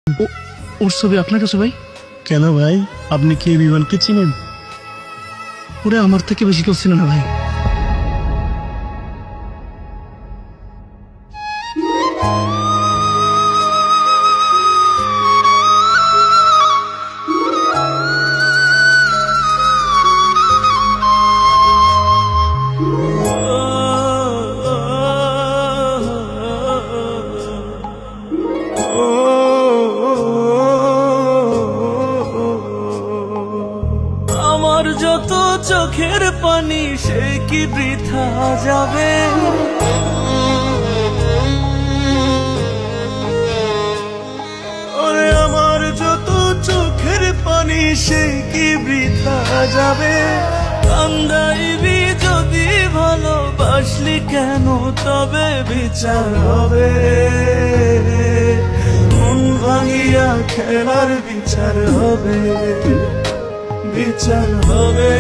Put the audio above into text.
ওর ছবি আপনার কাছে ভাই? কেন ভাই, আপনি কি বিমানকে চিনেন? ওরে আমার থেকে বেশি কেউ ছিল না ভাই। আমার যত চোখের পানি সে কি বৃথা যাবে? ওরে আমার যত চোখের পানি সে কি বৃথা যাবে? কান্দাইবি যদি ভালোবাসলি কেন তবে বিচার হবে। মন ভাঙিয়া খেলার বিচার হবে, বিচার হবে।